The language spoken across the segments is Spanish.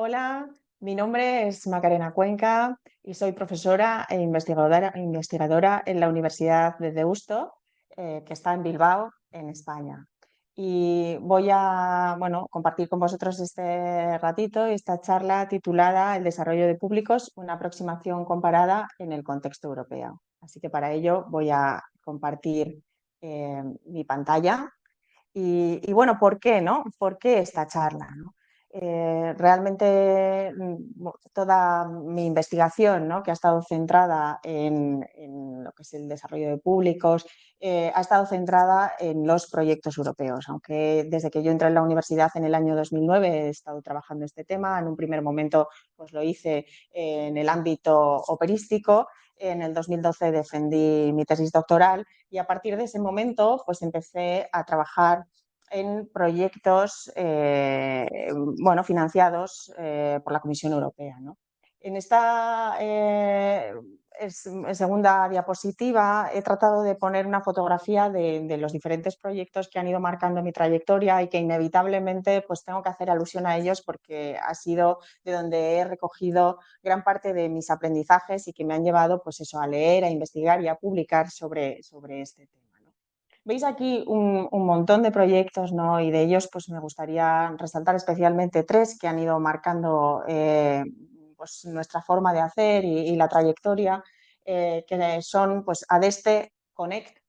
Hola, mi nombre es Macarena Cuenca y soy profesora e investigadora en la Universidad de Deusto, que está en Bilbao, en España. Y voy a, compartir con vosotros este ratito, esta charla titulada El desarrollo de públicos, una aproximación comparada en el contexto europeo. Así que para ello voy a compartir mi pantalla. Y ¿por qué, no? ¿Por qué esta charla, no? Realmente toda mi investigación, ¿no?, que ha estado centrada en lo que es el desarrollo de públicos, ha estado centrada en los proyectos europeos, aunque desde que yo entré en la universidad en el año 2009 he estado trabajando este tema. En un primer momento pues lo hice en el ámbito operístico. En el 2012 defendí mi tesis doctoral y a partir de ese momento pues empecé a trabajar en proyectos financiados por la Comisión Europea, ¿no? En esta segunda diapositiva he tratado de poner una fotografía de los diferentes proyectos que han ido marcando mi trayectoria y que inevitablemente pues, tengo que hacer alusión a ellos porque ha sido de donde he recogido gran parte de mis aprendizajes y que me han llevado pues, eso, a leer, a investigar y a publicar sobre este tema. Veis aquí un montón de proyectos, ¿no? Y de ellos pues, me gustaría resaltar especialmente tres que han ido marcando pues, nuestra forma de hacer y la trayectoria, que son pues, Adeste, Connect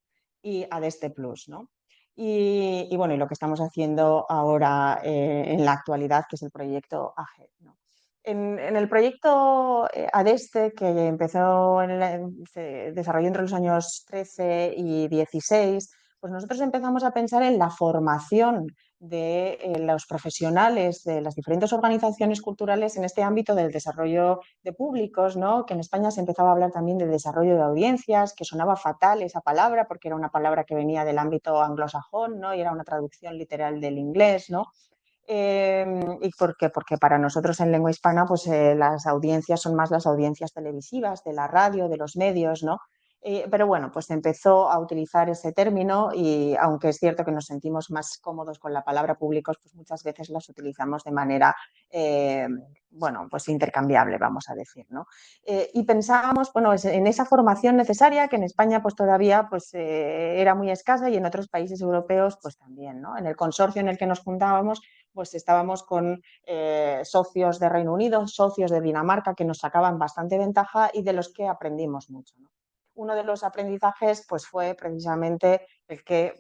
y Adeste Plus, ¿no? Y lo que estamos haciendo ahora en la actualidad, que es el proyecto AGED, ¿no? En el proyecto Adeste, que se desarrolló entre los años 13 y 16, pues nosotros empezamos a pensar en la formación de los profesionales de las diferentes organizaciones culturales en este ámbito del desarrollo de públicos, ¿no? Que en España se empezaba a hablar también de desarrollo de audiencias, que sonaba fatal esa palabra porque era una palabra que venía del ámbito anglosajón, ¿no? Y era una traducción literal del inglés, ¿no? ¿Y por qué? Porque para nosotros en lengua hispana pues, las audiencias son más las audiencias televisivas, de la radio, de los medios, ¿no? Pero bueno, pues se empezó a utilizar ese término y aunque es cierto que nos sentimos más cómodos con la palabra públicos, pues muchas veces las utilizamos de manera, pues intercambiable, vamos a decir, ¿no? Y pensábamos, bueno, en esa formación necesaria que en España pues todavía pues, era muy escasa y en otros países europeos pues también, ¿no? En el consorcio en el que nos juntábamos pues estábamos con socios de Reino Unido, socios de Dinamarca que nos sacaban bastante ventaja y de los que aprendimos mucho, ¿no? Uno de los aprendizajes pues, fue precisamente el que,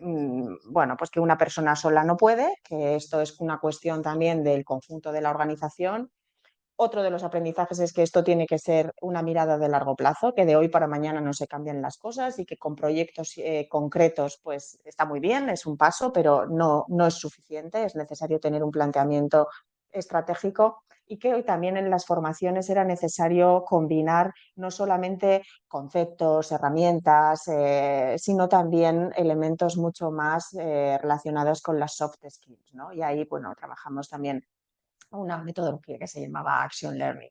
pues que una persona sola no puede, que esto es una cuestión también del conjunto de la organización. Otro de los aprendizajes es que esto tiene que ser una mirada de largo plazo, que de hoy para mañana no se cambian las cosas y que con proyectos concretos pues está muy bien, es un paso, pero no es suficiente, es necesario tener un planteamiento estratégico y que hoy también en las formaciones era necesario combinar no solamente conceptos, herramientas, sino también elementos mucho más relacionados con las soft skills, ¿no? Y ahí, bueno, trabajamos también una metodología que se llamaba Action Learning.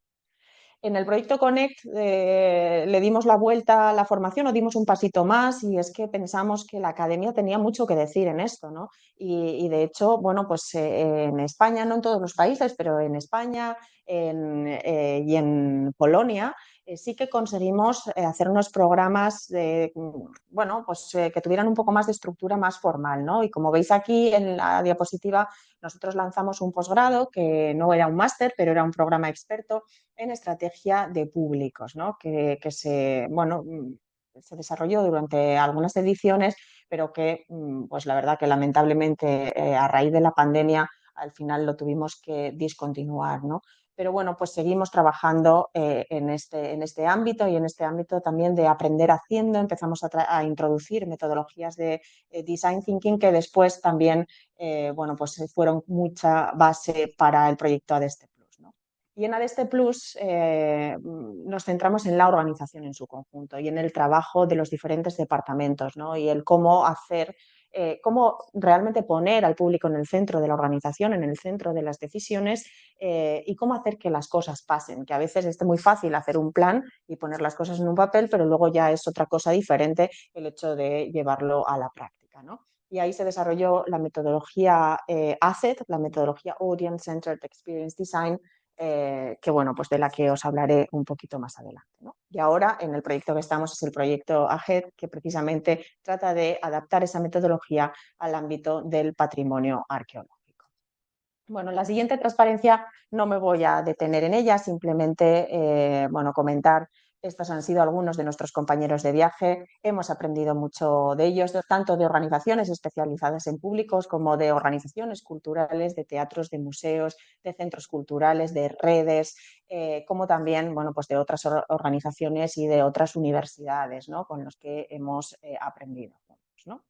En el proyecto Connect le dimos la vuelta a la formación o dimos un pasito más y es que pensamos que la academia tenía mucho que decir en esto, ¿no? Y de hecho, bueno, pues en España, no en todos los países, pero en España y en Polonia sí que conseguimos hacer unos programas que tuvieran un poco más de estructura más formal, ¿no? Y como veis aquí en la diapositiva, nosotros lanzamos un posgrado que no era un máster, pero era un programa experto en estrategia de públicos, ¿no? que se desarrolló durante algunas ediciones, pero que, pues la verdad que lamentablemente a raíz de la pandemia al final lo tuvimos que discontinuar, ¿no? Pero bueno, pues seguimos trabajando en este ámbito y en este ámbito también de aprender haciendo. Empezamos a introducir metodologías de design thinking que después también pues fueron mucha base para el proyecto ADESTE Plus, ¿no? Y en ADESTE Plus nos centramos en la organización en su conjunto y en el trabajo de los diferentes departamentos, ¿no? Y el cómo hacer, cómo realmente poner al público en el centro de la organización, en el centro de las decisiones y cómo hacer que las cosas pasen, que a veces es muy fácil hacer un plan y poner las cosas en un papel, pero luego ya es otra cosa diferente el hecho de llevarlo a la práctica, ¿no? Y ahí se desarrolló la metodología ACED, la metodología Audience Centered Experience Design, que bueno, pues de la que os hablaré un poquito más adelante, ¿no? Y ahora en el proyecto que estamos es el proyecto AGED, que precisamente trata de adaptar esa metodología al ámbito del patrimonio arqueológico. Bueno, la siguiente transparencia no me voy a detener en ella, simplemente bueno, comentar. Estos han sido algunos de nuestros compañeros de viaje. Hemos aprendido mucho de ellos, tanto de organizaciones especializadas en públicos como de organizaciones culturales, de teatros, de museos, de centros culturales, de redes, como también bueno, pues de otras organizaciones y de otras universidades, ¿no? Con los que hemos aprendido, ¿no?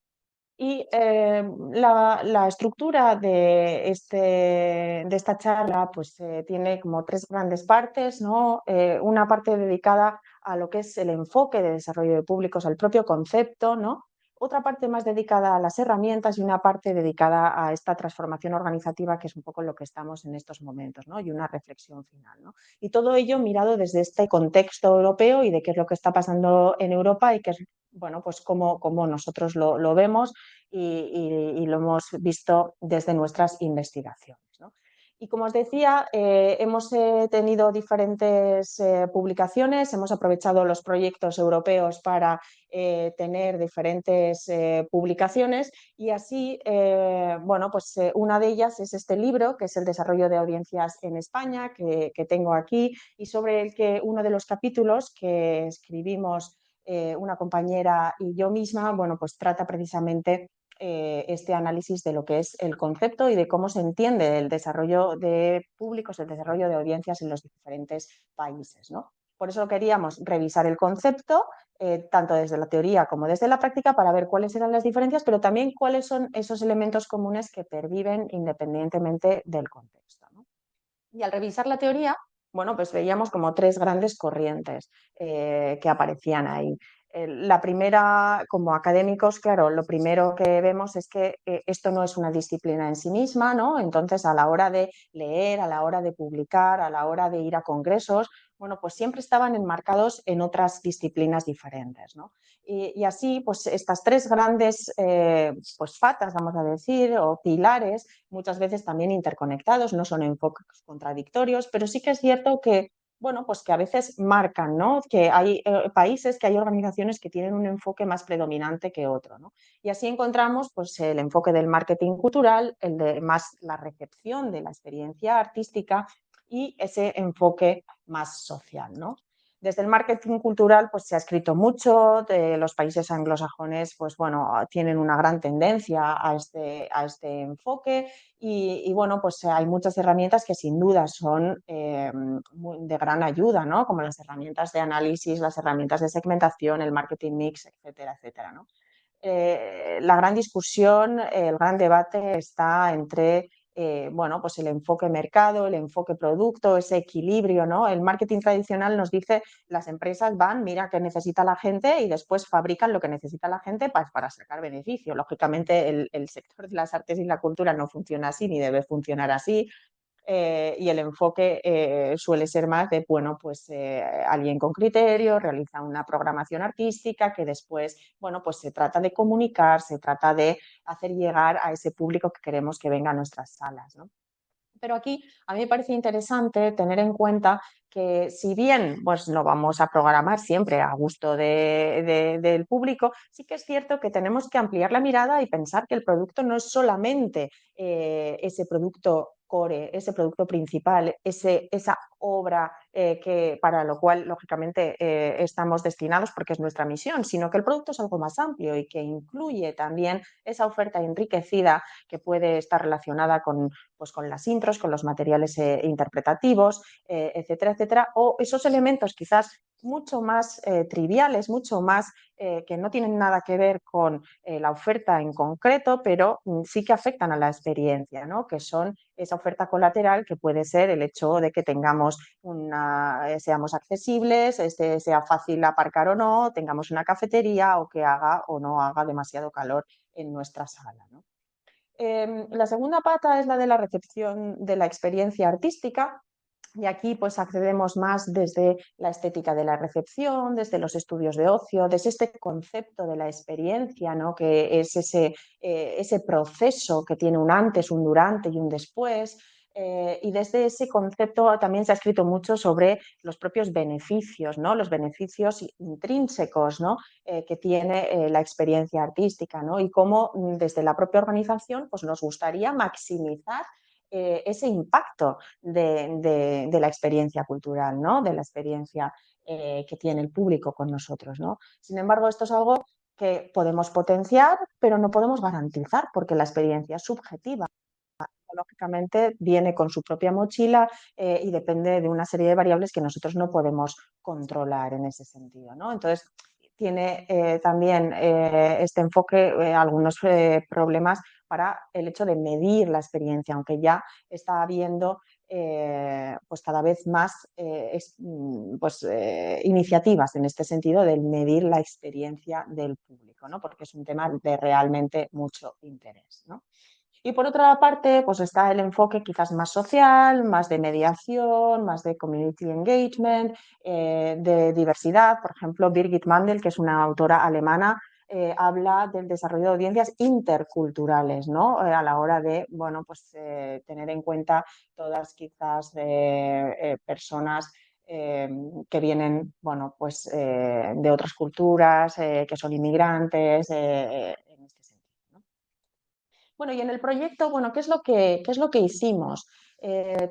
Y la estructura de esta charla pues, tiene como tres grandes partes, ¿no? Una parte dedicada a lo que es el enfoque de desarrollo de públicos, al propio concepto, ¿no? Otra parte más dedicada a las herramientas y una parte dedicada a esta transformación organizativa, que es un poco lo que estamos en estos momentos, ¿no? Y una reflexión final, ¿no? Y todo ello mirado desde este contexto europeo y de qué es lo que está pasando en Europa y qué es, bueno, pues cómo nosotros lo vemos y lo hemos visto desde nuestras investigaciones, ¿no? Y como os decía, hemos tenido diferentes publicaciones, hemos aprovechado los proyectos europeos para tener diferentes publicaciones y así, bueno, pues una de ellas es este libro, que es el desarrollo de audiencias en España, que tengo aquí y sobre el que uno de los capítulos que escribimos una compañera y yo misma, bueno, pues trata precisamente este análisis de lo que es el concepto y de cómo se entiende el desarrollo de públicos, el desarrollo de audiencias en los diferentes países, ¿no? Por eso queríamos revisar el concepto, tanto desde la teoría como desde la práctica, para ver cuáles eran las diferencias, pero también cuáles son esos elementos comunes que perviven independientemente del contexto, ¿no? Y al revisar la teoría, bueno, pues veíamos como tres grandes corrientes que aparecían ahí. La primera, como académicos, claro, lo primero que vemos es que esto no es una disciplina en sí misma, ¿no? Entonces, a la hora de leer, a la hora de publicar, a la hora de ir a congresos, bueno, pues siempre estaban enmarcados en otras disciplinas diferentes, ¿no? Y así, pues estas tres grandes pues fatas, vamos a decir, o pilares, muchas veces también interconectados, no son enfoques contradictorios, pero sí que es cierto que, bueno, pues que a veces marcan, ¿no? Que hay países, que hay organizaciones que tienen un enfoque más predominante que otro, ¿no? Y así encontramos pues, el enfoque del marketing cultural, el de más la recepción de la experiencia artística y ese enfoque más social, ¿no? Desde el marketing cultural pues, se ha escrito mucho, de los países anglosajones pues, bueno, tienen una gran tendencia a este enfoque y, bueno, pues hay muchas herramientas que sin duda son de gran ayuda, ¿no? Como las herramientas de análisis, las herramientas de segmentación, el marketing mix, etcétera, etcétera, ¿no? La gran discusión, el gran debate está entre bueno, pues el enfoque mercado, el enfoque producto, ese equilibrio, ¿no? El marketing tradicional nos dice las empresas van, mira qué necesita la gente y después fabrican lo que necesita la gente para sacar beneficio. Lógicamente el sector de las artes y la cultura no funciona así ni debe funcionar así. Y el enfoque suele ser más de, bueno, pues alguien con criterio realiza una programación artística que después, bueno, pues se trata de comunicar, se trata de hacer llegar a ese público que queremos que venga a nuestras salas, ¿no? Pero aquí a mí me parece interesante tener en cuenta que si bien pues, no vamos a programar siempre a gusto del público, sí que es cierto que tenemos que ampliar la mirada y pensar que el producto no es solamente ese producto core, ese producto principal, esa obra que, para lo cual, lógicamente, estamos destinados porque es nuestra misión, sino que el producto es algo más amplio y que incluye también esa oferta enriquecida que puede estar relacionada con pues con las intros, con los materiales interpretativos, etcétera, etcétera, o esos elementos quizás mucho más triviales, mucho más que no tienen nada que ver con la oferta en concreto, pero sí que afectan a la experiencia, ¿no? Que son esa oferta colateral que puede ser el hecho de que tengamos seamos accesibles, sea fácil aparcar o no, tengamos una cafetería o que haga o no haga demasiado calor en nuestra sala, ¿no? La segunda pata es la de la recepción de la experiencia artística. Y aquí pues accedemos más desde la estética de la recepción, desde los estudios de ocio, desde este concepto de la experiencia, ¿no? Que es ese proceso que tiene un antes, un durante y un después. Y desde ese concepto también se ha escrito mucho sobre los propios beneficios, ¿no? Los beneficios intrínsecos, ¿no? Que tiene la experiencia artística, ¿no? Y cómo desde la propia organización pues, nos gustaría maximizar ese impacto de la experiencia cultural, ¿no? De la experiencia que tiene el público con nosotros, ¿no? Sin embargo, esto es algo que podemos potenciar, pero no podemos garantizar porque la experiencia es subjetiva. Lógicamente viene con su propia mochila y depende de una serie de variables que nosotros no podemos controlar en ese sentido, ¿no? Entonces, tiene también este enfoque algunos problemas para el hecho de medir la experiencia, aunque ya está habiendo pues cada vez más iniciativas en este sentido de medir la experiencia del público, ¿no? Porque es un tema de realmente mucho interés, ¿no? Y por otra parte, pues está el enfoque quizás más social, más de mediación, más de community engagement, de diversidad. Por ejemplo, Birgit Mandel, que es una autora alemana, habla del desarrollo de audiencias interculturales, ¿no? A la hora de, bueno, pues tener en cuenta todas quizás personas que vienen, bueno, pues de otras culturas, que son inmigrantes, en este sentido, ¿no? Bueno, y en el proyecto, bueno, qué es lo que hicimos?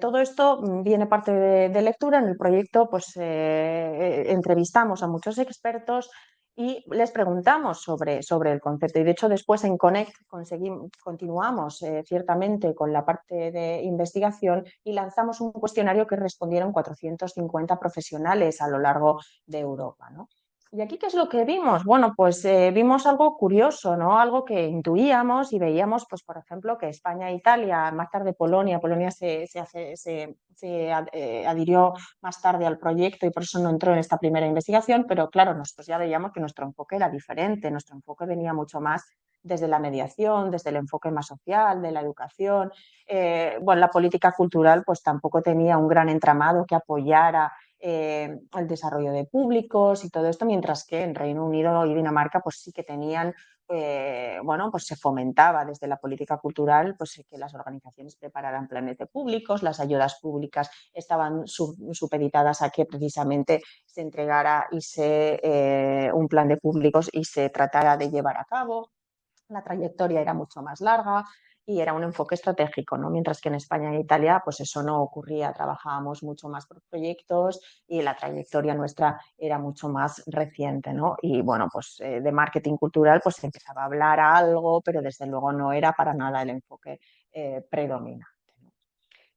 Todo esto viene parte de lectura. En el proyecto, pues entrevistamos a muchos expertos y les preguntamos sobre el concepto. Y de hecho, después en Connect continuamos ciertamente con la parte de investigación y lanzamos un cuestionario que respondieron 450 profesionales a lo largo de Europa, ¿no? ¿Y aquí qué es lo que vimos? Bueno, pues vimos algo curioso, ¿no? Algo que intuíamos y veíamos, pues por ejemplo, que España e Italia, más tarde Polonia, Polonia adhirió más tarde al proyecto y por eso no entró en esta primera investigación, pero claro, nosotros ya veíamos que nuestro enfoque era diferente, nuestro enfoque venía mucho más desde la mediación, desde el enfoque más social, de la educación. Bueno, la política cultural pues tampoco tenía un gran entramado que apoyara el desarrollo de públicos y todo esto, mientras que en Reino Unido y Dinamarca pues sí que tenían, bueno, pues se fomentaba desde la política cultural pues que las organizaciones prepararan planes de públicos, las ayudas públicas estaban supeditadas a que precisamente se entregara un plan de públicos y se tratara de llevar a cabo. La trayectoria era mucho más larga y era un enfoque estratégico, ¿no? Mientras que en España e Italia, pues eso no ocurría, trabajábamos mucho más por proyectos y la trayectoria nuestra era mucho más reciente, ¿no? Y bueno, pues de marketing cultural pues se empezaba a hablar algo, pero desde luego no era para nada el enfoque predominante.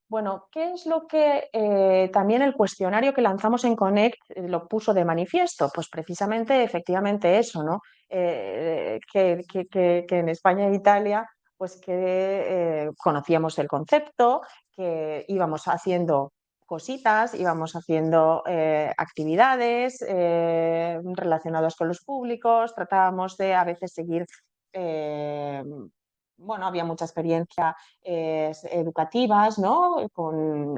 Bueno, ¿qué es lo que también el cuestionario que lanzamos en Connect lo puso de manifiesto? Pues precisamente, efectivamente eso, ¿no? Que en España e Italia, pues que conocíamos el concepto, que íbamos haciendo cositas, íbamos haciendo actividades relacionadas con los públicos, tratábamos de a veces seguir, bueno, había mucha experiencia educativas, ¿no?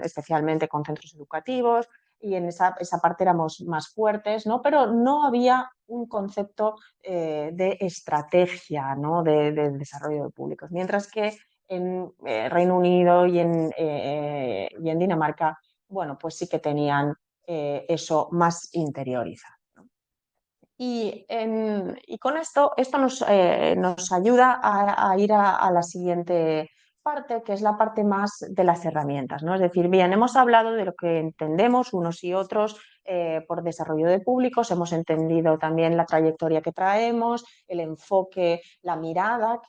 Especialmente con centros educativos, y en esa parte éramos más fuertes, ¿no? Pero no había un concepto de estrategia, ¿no? De desarrollo de públicos, mientras que en Reino Unido y en Dinamarca, bueno, pues sí que tenían eso más interiorizado. Y con esto nos ayuda a ir a la siguiente parte, que es la parte más de las herramientas, ¿no? Es decir, bien, hemos hablado de lo que entendemos unos y otros por desarrollo de públicos, hemos entendido también la trayectoria que traemos, el enfoque, la mirada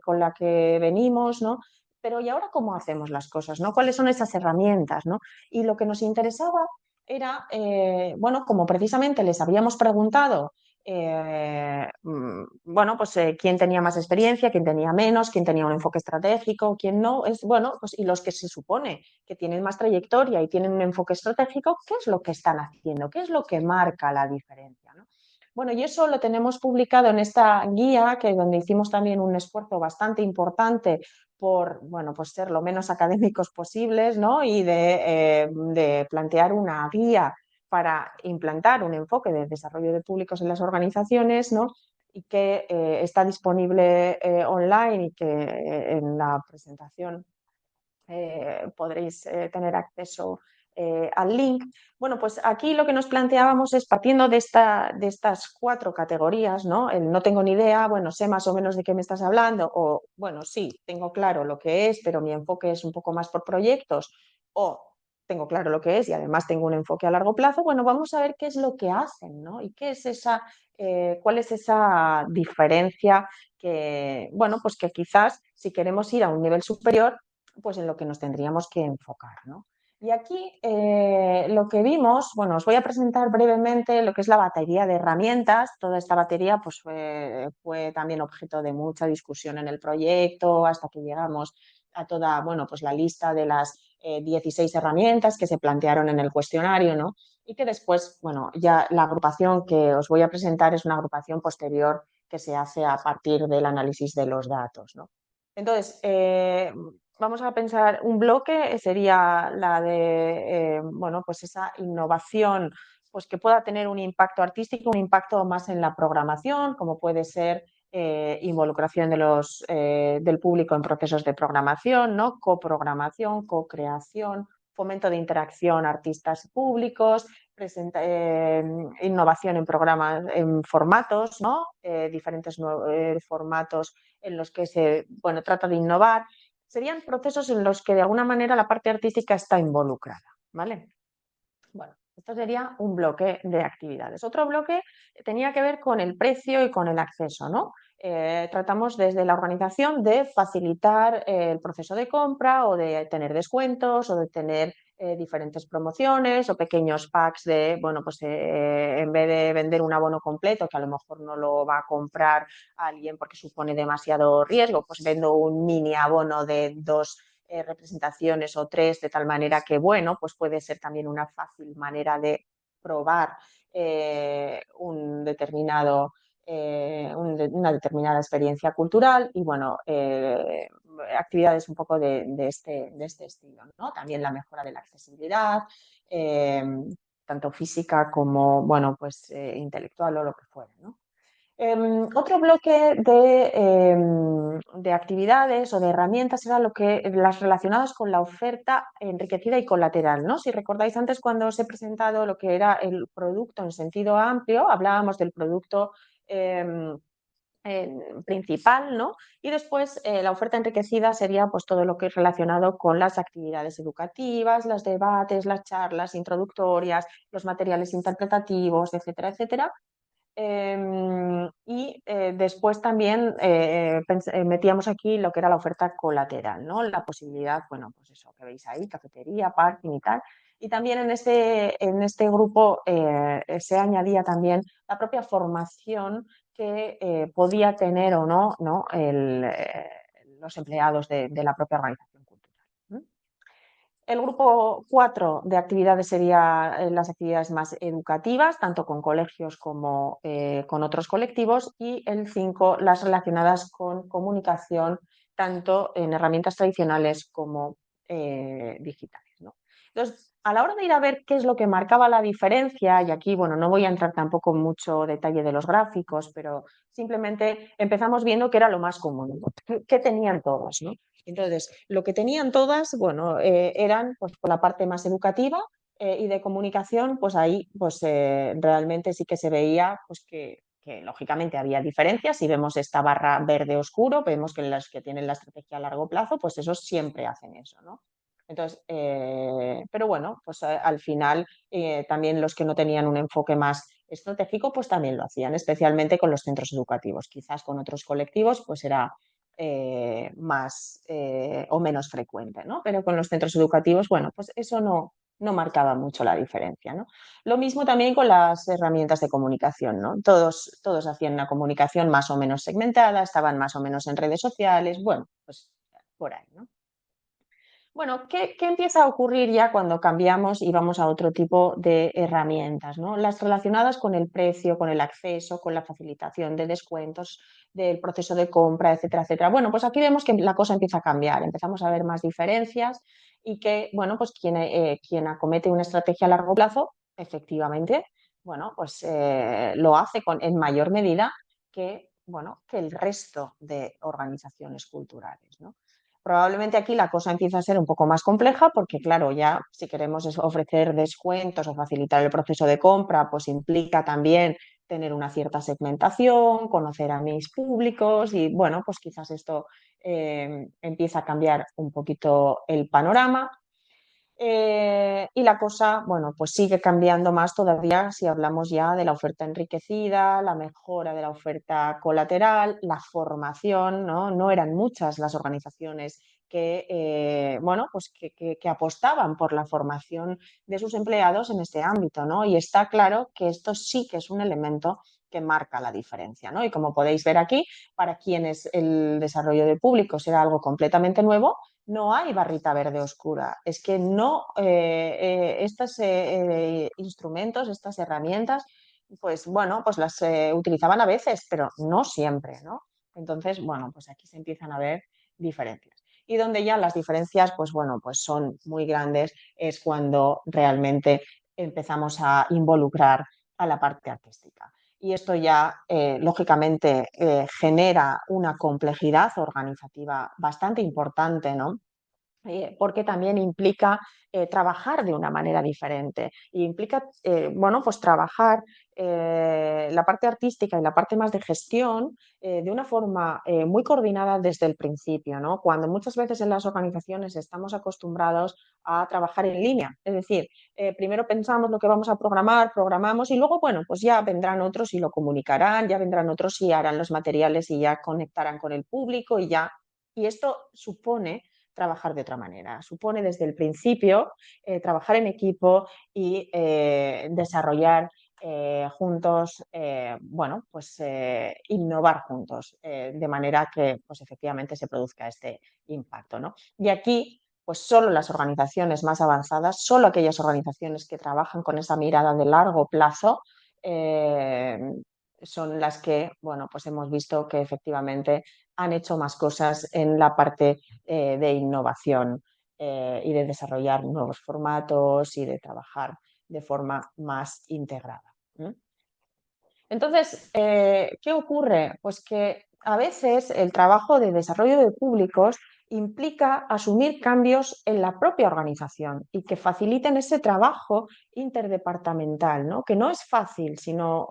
con la que venimos, ¿no? Pero ¿y ahora cómo hacemos las cosas, ¿no? ¿Cuáles son esas herramientas, ¿no? Y lo que nos interesaba era, bueno, como precisamente les habíamos preguntado, bueno, pues quién tenía más experiencia, quién tenía menos, quién tenía un enfoque estratégico, quién no, es bueno, pues y los que se supone que tienen más trayectoria y tienen un enfoque estratégico, ¿qué es lo que están haciendo? ¿Qué es lo que marca la diferencia, ¿no? Bueno, y eso lo tenemos publicado en esta guía, que donde hicimos también un esfuerzo bastante importante por, bueno, pues ser lo menos académicos posibles, ¿no? Y de plantear una guía para implantar un enfoque de desarrollo de públicos en las organizaciones, ¿no? Y que está disponible online y que en la presentación podréis tener acceso al link. Bueno, pues aquí lo que nos planteábamos es, partiendo de estas 4 categorías, ¿no? El no tengo ni idea, bueno, sé más o menos de qué me estás hablando, o bueno, sí, tengo claro lo que es, pero mi enfoque es un poco más por proyectos, o tengo claro lo que es y además tengo un enfoque a largo plazo. Bueno, vamos a ver qué es lo que hacen, ¿no? Y qué es cuál es esa diferencia que, bueno, pues que quizás si queremos ir a un nivel superior, pues en lo que nos tendríamos que enfocar, ¿no? Y aquí lo que vimos, bueno, os voy a presentar brevemente lo que es la batería de herramientas. Toda esta batería pues, fue también objeto de mucha discusión en el proyecto hasta que llegamos a toda, bueno, pues la lista de las 16 herramientas que se plantearon en el cuestionario, ¿no? Y que después, bueno, ya la agrupación que os voy a presentar es una agrupación posterior que se hace a partir del análisis de los datos, ¿no? Entonces, vamos a pensar, un bloque sería la de, bueno, pues esa innovación, pues que pueda tener un impacto artístico, un impacto más en la programación, como puede ser involucración del público en procesos de programación, ¿no? Coprogramación, co-creación, fomento de interacción artistas y públicos, innovación en programas, en formatos, ¿no? Diferentes formatos en los que se, bueno, trata de innovar. Serían procesos en los que de alguna manera la parte artística está involucrada, ¿vale? Bueno, esto sería un bloque de actividades. Otro bloque tenía que ver con el precio y con el acceso, ¿no? Tratamos desde la organización de facilitar el proceso de compra o de tener descuentos o de tener diferentes promociones o pequeños packs de, bueno, pues en vez de vender un abono completo, que a lo mejor no lo va a comprar alguien porque supone demasiado riesgo, pues vendo un mini abono de 2 representaciones o 3, de tal manera que, bueno, pues puede ser también una fácil manera de probar un determinado una determinada experiencia cultural y, bueno, actividades un poco de este estilo, ¿no? También la mejora de la accesibilidad, eh, tanto física como, bueno, pues intelectual o lo que fuera, ¿no? Otro bloque de actividades o de herramientas era las relacionadas con la oferta enriquecida y colateral, ¿no? Si recordáis antes, cuando os he presentado lo que era el producto en sentido amplio, hablábamos del producto em, principal, ¿no? Y después la oferta enriquecida sería pues todo lo que es relacionado con las actividades educativas, los debates, las charlas introductorias, los materiales interpretativos, etcétera, etcétera. Después también metíamos aquí lo que era la oferta colateral, ¿no? La posibilidad, bueno, pues eso que veis ahí, cafetería, parking y tal. Y también en este grupo se añadía también la propia formación que podía tener o no, ¿no? Los empleados de la propia organización cultural. El grupo 4 de actividades serían las actividades más educativas, tanto con colegios como con otros colectivos, y el 5 las relacionadas con comunicación, tanto en herramientas tradicionales como digitales, ¿no? Entonces, a la hora de ir a ver qué es lo que marcaba la diferencia, y aquí, bueno, no voy a entrar tampoco en mucho detalle de los gráficos, pero simplemente empezamos viendo que era lo más común, ¿qué tenían todos, ¿no? Entonces, lo que tenían todas, bueno, eran pues por la parte más educativa y de comunicación, pues ahí pues realmente sí que se veía pues que lógicamente había diferencias. Si vemos esta barra verde oscuro, vemos que los que tienen la estrategia a largo plazo, pues esos siempre hacen eso, ¿no? Entonces, pero bueno, pues al final también los que no tenían un enfoque más estratégico, pues también lo hacían, especialmente con los centros educativos. Quizás con otros colectivos, pues era más o menos frecuente, ¿no? Pero con los centros educativos, bueno, pues eso no marcaba mucho la diferencia, ¿no? Lo mismo también con las herramientas de comunicación, ¿no? Todos hacían una comunicación más o menos segmentada, estaban más o menos en redes sociales, bueno, pues por ahí, ¿no? Bueno, ¿qué empieza a ocurrir ya cuando cambiamos y vamos a otro tipo de herramientas, ¿no? Las relacionadas con el precio, con el acceso, con la facilitación de descuentos, del proceso de compra, etcétera, etcétera. Bueno, pues aquí vemos que la cosa empieza a cambiar, empezamos a ver más diferencias y que, bueno, pues quien acomete una estrategia a largo plazo, efectivamente, bueno, pues lo hace en mayor medida que, bueno, que el resto de organizaciones culturales, ¿no? Probablemente aquí la cosa empieza a ser un poco más compleja porque, claro, ya si queremos ofrecer descuentos o facilitar el proceso de compra, pues implica también tener una cierta segmentación, conocer a mis públicos y, bueno, pues quizás esto empieza a cambiar un poquito el panorama. Y la cosa, bueno, pues sigue cambiando más todavía si hablamos ya de la oferta enriquecida, la mejora de la oferta colateral, la formación, ¿no? No eran muchas las organizaciones que, bueno, pues que apostaban por la formación de sus empleados en este ámbito, ¿no? Y está claro que esto sí que es un elemento que marca la diferencia, ¿no? Y como podéis ver aquí, para quienes el desarrollo de públicos era algo completamente nuevo, no hay barrita verde oscura. Es que no, estos instrumentos, estas herramientas, pues bueno, pues las utilizaban a veces, pero no siempre, ¿no? Entonces, bueno, pues aquí se empiezan a ver diferencias. Y donde ya las diferencias, pues bueno, pues son muy grandes, es cuando realmente empezamos a involucrar a la parte artística. Y esto ya, lógicamente, genera una complejidad organizativa bastante importante, ¿no? Porque también implica trabajar de una manera diferente. Y implica, bueno, pues trabajar la parte artística y la parte más de gestión de una forma muy coordinada desde el principio, ¿no? Cuando muchas veces en las organizaciones estamos acostumbrados a trabajar en línea. Es decir, primero pensamos lo que vamos a programar, programamos y luego, bueno, pues ya vendrán otros y lo comunicarán, ya vendrán otros y harán los materiales y ya conectarán con el público y ya. Y esto supone trabajar de otra manera. Supone desde el principio trabajar en equipo y desarrollar juntos, bueno, pues innovar juntos, de manera que pues efectivamente se produzca este impacto, ¿no? Y aquí pues solo las organizaciones más avanzadas, solo aquellas organizaciones que trabajan con esa mirada de largo plazo, eh, son las que, bueno, pues hemos visto que efectivamente han hecho más cosas en la parte de innovación y de desarrollar nuevos formatos y de trabajar de forma más integrada. Entonces, ¿qué ocurre? Pues que a veces el trabajo de desarrollo de públicos implica asumir cambios en la propia organización y que faciliten ese trabajo interdepartamental, ¿no? Que no es fácil si no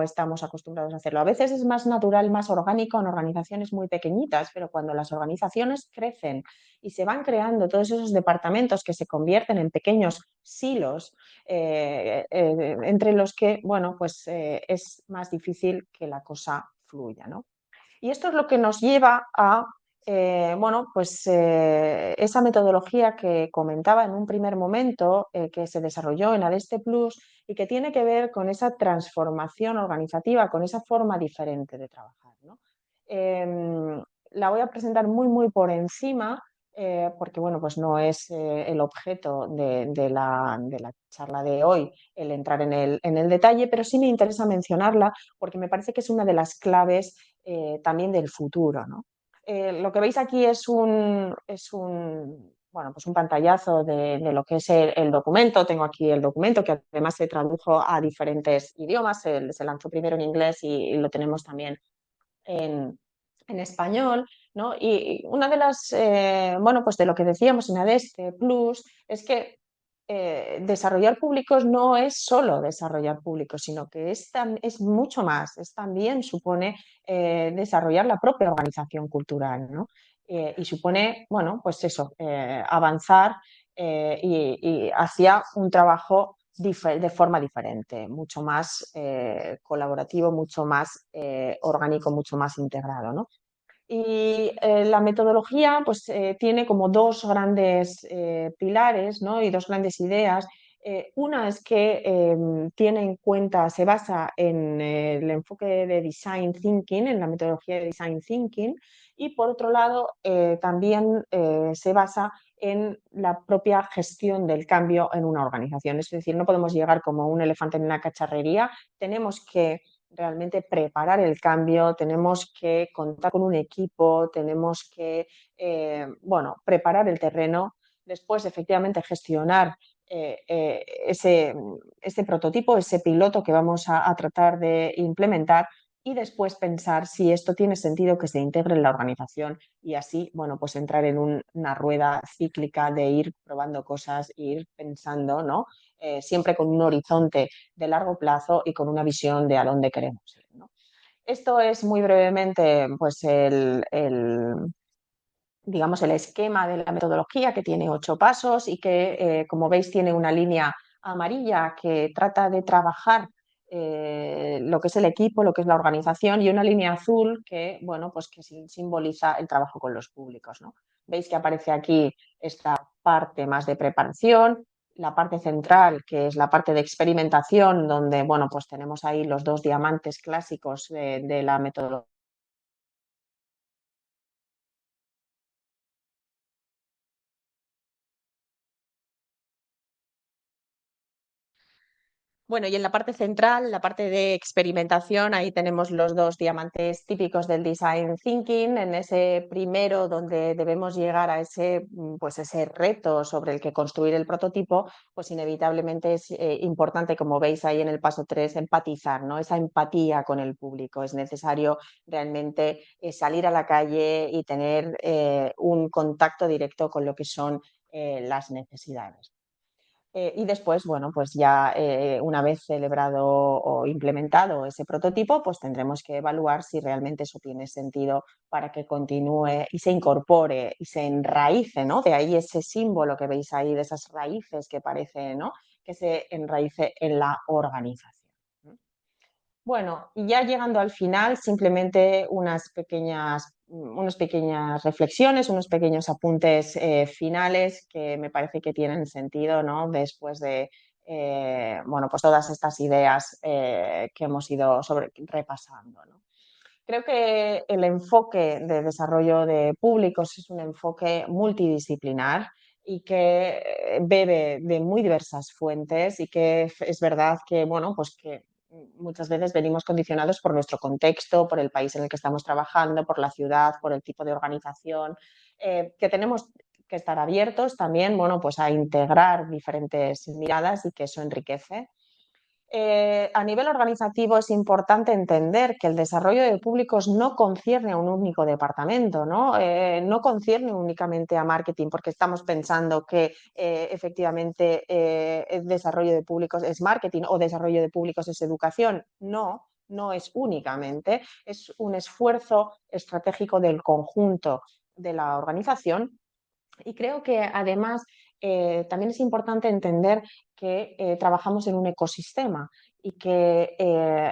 estamos acostumbrados a hacerlo. A veces es más natural, más orgánico en organizaciones muy pequeñitas, pero cuando las organizaciones crecen y se van creando todos esos departamentos que se convierten en pequeños silos, entre los que, bueno, pues es más difícil que la cosa fluya, ¿no? Y esto es lo que nos lleva a, bueno, pues esa metodología que comentaba en un primer momento, que se desarrolló en Adeste Plus y que tiene que ver con esa transformación organizativa, con esa forma diferente de trabajar, ¿no? La voy a presentar muy, muy por encima, porque bueno, pues no es el objeto de la charla de hoy el entrar en el detalle, pero sí me interesa mencionarla porque me parece que es una de las claves también del futuro, ¿no? Lo que veis aquí bueno, pues un pantallazo de lo que es el documento. Tengo aquí el documento que además se tradujo a diferentes idiomas. Se lanzó primero en inglés y lo tenemos también en español, ¿no? Y una de las, bueno, pues de lo que decíamos en Adeste Plus es que desarrollar públicos no es solo desarrollar públicos, sino que es mucho más, es también supone desarrollar la propia organización cultural, ¿no? Y supone, bueno, pues eso, avanzar y hacia un trabajo de forma diferente, mucho más colaborativo, mucho más orgánico, mucho más integrado, ¿no? Y la metodología pues, tiene como dos grandes pilares, ¿no? Y dos grandes ideas. Una es que tiene en cuenta, se basa en el enfoque de Design Thinking, en la metodología de Design Thinking, y por otro lado también se basa en la propia gestión del cambio en una organización. Es decir, no podemos llegar como un elefante en una cacharrería, tenemos que realmente preparar el cambio, tenemos que contar con un equipo, tenemos que, bueno, preparar el terreno, después efectivamente gestionar ese prototipo, ese piloto que vamos a tratar de implementar y después pensar si esto tiene sentido que se integre en la organización y así, bueno, pues entrar en una rueda cíclica de ir probando cosas, ir pensando, ¿no? Siempre con un horizonte de largo plazo y con una visión de a dónde queremos ir, ¿no? Esto es muy brevemente, pues, digamos, el esquema de la metodología, que tiene 8 pasos y que, como veis, tiene una línea amarilla que trata de trabajar lo que es el equipo, lo que es la organización, y una línea azul que, bueno, pues que simboliza el trabajo con los públicos, ¿no? Veis que aparece aquí esta parte más de preparación, la parte central, que es la parte de experimentación, donde, bueno, pues tenemos ahí los 2 diamantes clásicos de la metodología. Bueno, y en la parte central, la parte de experimentación, ahí tenemos los 2 diamantes típicos del design thinking. En ese primero, donde debemos llegar a ese, pues ese reto sobre el que construir el prototipo, pues inevitablemente es importante, como veis ahí en el paso 3, empatizar, ¿no? Esa empatía con el público. Es necesario realmente salir a la calle y tener un contacto directo con lo que son las necesidades. Y después, bueno, pues ya una vez celebrado o implementado ese prototipo, pues tendremos que evaluar si realmente eso tiene sentido para que continúe y se incorpore y se enraíce, ¿no? De ahí ese símbolo que veis ahí, de esas raíces que parece, ¿no? Que se enraíce en la organización. Bueno, y ya llegando al final, simplemente unas pequeñas reflexiones, unos pequeños apuntes finales que me parece que tienen sentido, ¿no? Después de bueno, pues todas estas ideas que hemos ido repasando, ¿no? Creo que el enfoque de desarrollo de públicos es un enfoque multidisciplinar y que bebe de muy diversas fuentes y que es verdad que, bueno, pues que muchas veces venimos condicionados por nuestro contexto, por el país en el que estamos trabajando, por la ciudad, por el tipo de organización, que tenemos que estar abiertos también, bueno, pues a integrar diferentes miradas y que eso enriquece. A nivel organizativo es importante entender que el desarrollo de públicos no concierne a un único departamento, ¿no? No concierne únicamente a marketing, porque estamos pensando que efectivamente el desarrollo de públicos es marketing o desarrollo de públicos es educación. No, no es únicamente, es un esfuerzo estratégico del conjunto de la organización y creo que además también es importante entender que trabajamos en un ecosistema y que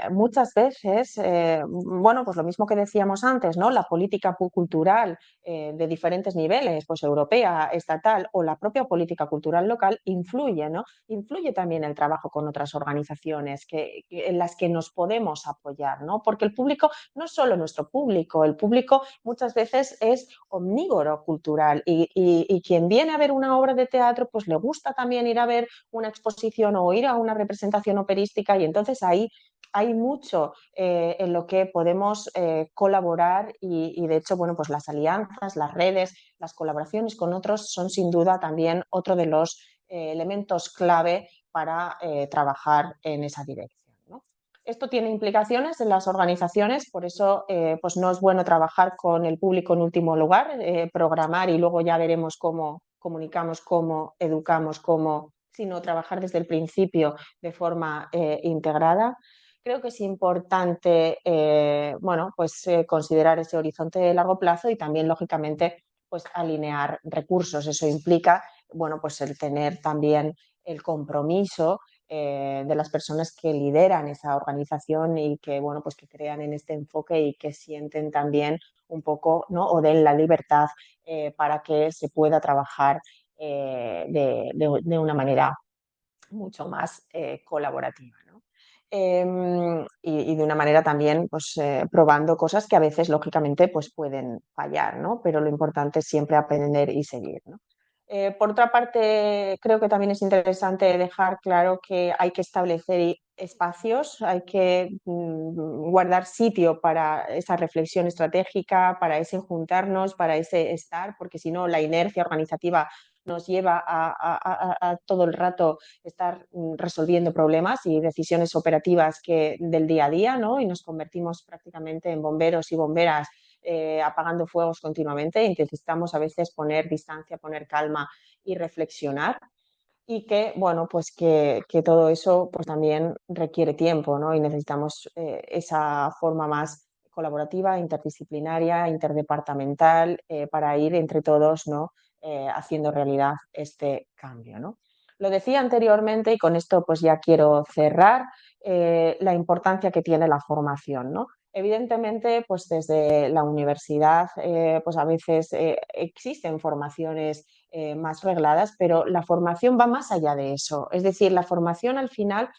muchas veces, bueno, pues lo mismo que decíamos antes, ¿no? La política cultural de diferentes niveles, pues europea, estatal o la propia política cultural local influye, ¿no? Influye también el trabajo con otras organizaciones en las que nos podemos apoyar, ¿no? Porque el público no es solo nuestro público, el público muchas veces es omnívoro cultural y quien viene a ver una obra de teatro pues le gusta también ir a ver una exposición o ir a una representación operística y entonces ahí hay mucho en lo que podemos colaborar y de hecho, bueno, pues las alianzas, las redes, las colaboraciones con otros son sin duda también otro de los elementos clave para trabajar en esa dirección, ¿no? Esto tiene implicaciones en las organizaciones, por eso pues no es bueno trabajar con el público en último lugar, programar y luego ya veremos cómo comunicamos, cómo educamos, cómo, sino trabajar desde el principio de forma integrada. Creo que es importante bueno, pues, considerar ese horizonte de largo plazo y también, lógicamente, pues, alinear recursos. Eso implica bueno, pues, el tener también el compromiso de las personas que lideran esa organización y que, bueno, pues que crean en este enfoque y que sienten también un poco, ¿no? O den la libertad para que se pueda trabajar de una manera mucho más colaborativa, ¿no? Y de una manera también pues, probando cosas que a veces lógicamente pues, pueden fallar, ¿no? Pero lo importante es siempre aprender y seguir, ¿no? Por otra parte, creo que también es interesante dejar claro que hay que establecer espacios, hay que guardar sitio para esa reflexión estratégica, para ese juntarnos, para ese estar, porque si no la inercia organizativa nos lleva a todo el rato estar resolviendo problemas y decisiones operativas del día a día, ¿no? Y nos convertimos prácticamente en bomberos y bomberas apagando fuegos continuamente. Y necesitamos a veces poner distancia, poner calma y reflexionar. Y que, bueno, pues que todo eso pues también requiere tiempo, ¿no? Y necesitamos esa forma más colaborativa, interdisciplinaria, interdepartamental, para ir entre todos, ¿no? Haciendo realidad este cambio, ¿no? Lo decía anteriormente y con esto pues ya quiero cerrar la importancia que tiene la formación, ¿no? Evidentemente, pues desde la universidad, pues a veces existen formaciones más regladas, pero la formación va más allá de eso. Es decir, la formación al final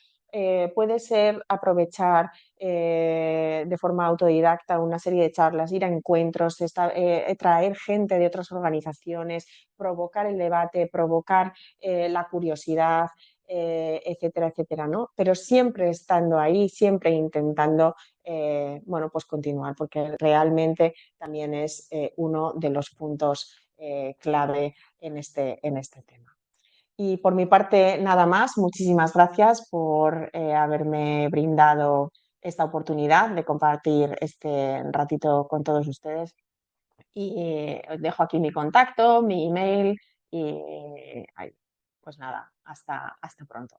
puede ser aprovechar de forma autodidacta una serie de charlas, ir a encuentros, traer gente de otras organizaciones, provocar el debate, provocar la curiosidad, etcétera, etcétera, ¿no? Pero siempre estando ahí, siempre intentando, bueno, pues continuar, porque realmente también es uno de los puntos clave en este tema. Y por mi parte, nada más. Muchísimas gracias por haberme brindado esta oportunidad de compartir este ratito con todos ustedes. Y os dejo aquí mi contacto, mi email y pues nada, hasta pronto.